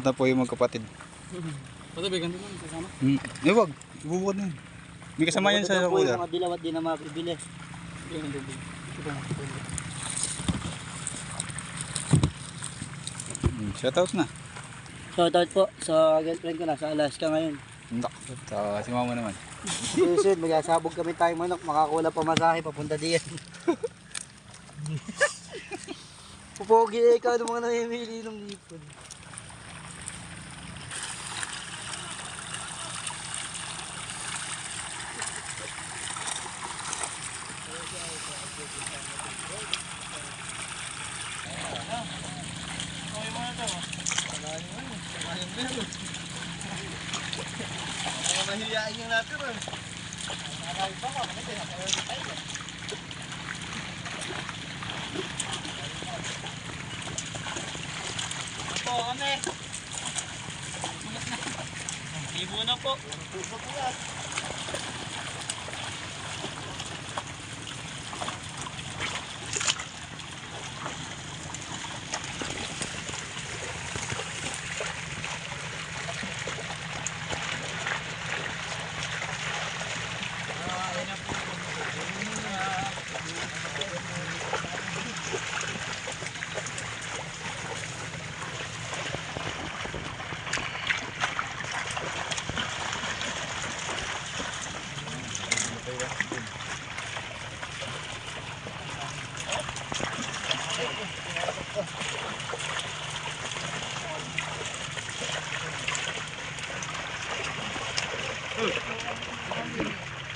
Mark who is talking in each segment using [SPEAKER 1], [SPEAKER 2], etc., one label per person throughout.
[SPEAKER 1] na po yung magkapatid.
[SPEAKER 2] Pati ba ganito mo kasama?
[SPEAKER 1] Wag. Ibubukod na yun. May kasama yan sa
[SPEAKER 3] po
[SPEAKER 1] kuya.
[SPEAKER 3] yung mga dilaw at di na mabibili.
[SPEAKER 1] Shoutout na.
[SPEAKER 3] Shoutout po sa girlfriend ko na sa Alaska ngayon.
[SPEAKER 1] Hindi. Si mama naman.
[SPEAKER 3] Susunod, magsasabog kami tayong manok, makakula pa masahe papunta diyan. Pupogi na ikaw ng mga namimili ng hipon.
[SPEAKER 2] Mahihiyain yung natin eh. Ito kami. Ibo na po.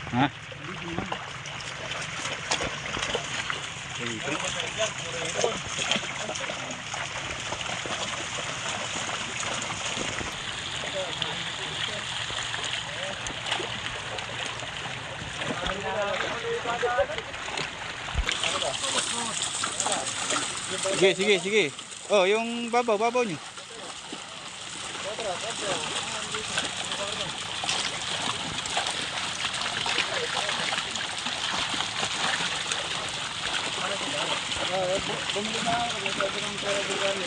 [SPEAKER 1] Ha? Sige. Oh, yung babaw niyo.
[SPEAKER 3] Bumili na ako, nagsasabi ng pera bugani.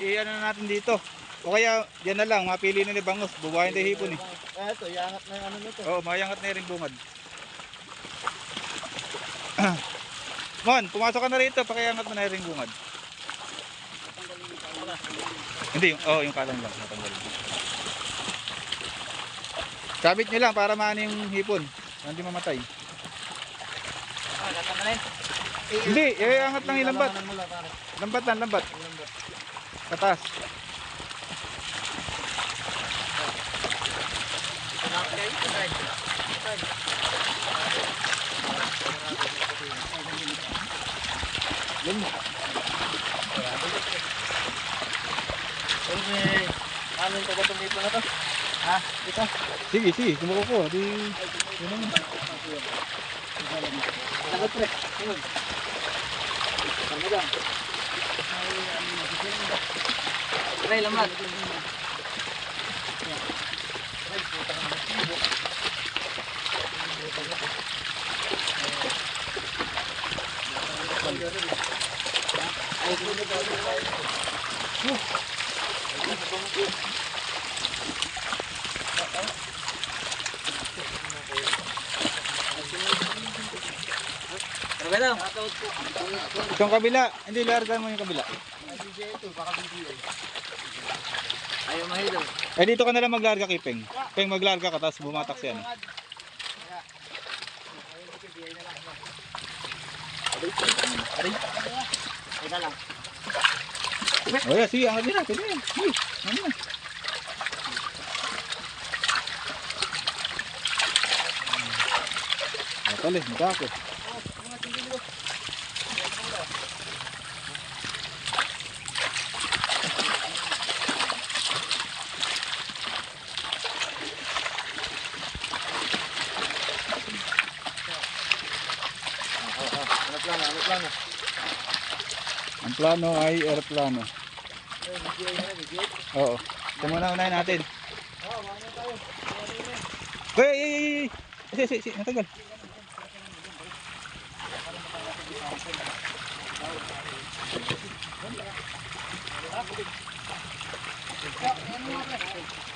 [SPEAKER 1] I-ano na natin dito. O kaya, yan na lang, mapili na ni Bangos. Bubuhayin tayo hipon eh.
[SPEAKER 3] Eto, iangat na yung ano nito.
[SPEAKER 1] Oo, mayangat na yung bungad. Mon, pumasok ka na rito, pakiangat mo na yung bungad. Hindi, yung kalang lang. Sabit nyo lang para maano yung hipon. Hindi mamatay. Hindi, iangat lang yung lambat. Lambat. Patas.
[SPEAKER 3] Ano yung tagatong dito na to? Ha? Ito?
[SPEAKER 1] Sige, kumuko ko. Di, yun naman.
[SPEAKER 3] Tagat pre. Yun. Tama dyan. Pre, lambat.
[SPEAKER 1] Itong kabila, hindi larga mo yung kabila.
[SPEAKER 3] Ayaw mahilo.
[SPEAKER 1] Eh dito ka na lang maglarga kay Peng. Peng maglarga ka tapos bumatak siya. No?
[SPEAKER 3] Ito lang.
[SPEAKER 1] O yan, sige, angat nyo na. Pwede yan. Sige, ano na. Tali, magkako. Ang plano ay aeroplano. Oo. Ito muna unahin natin. Hey! Natagal.
[SPEAKER 3] Ano nga, pre?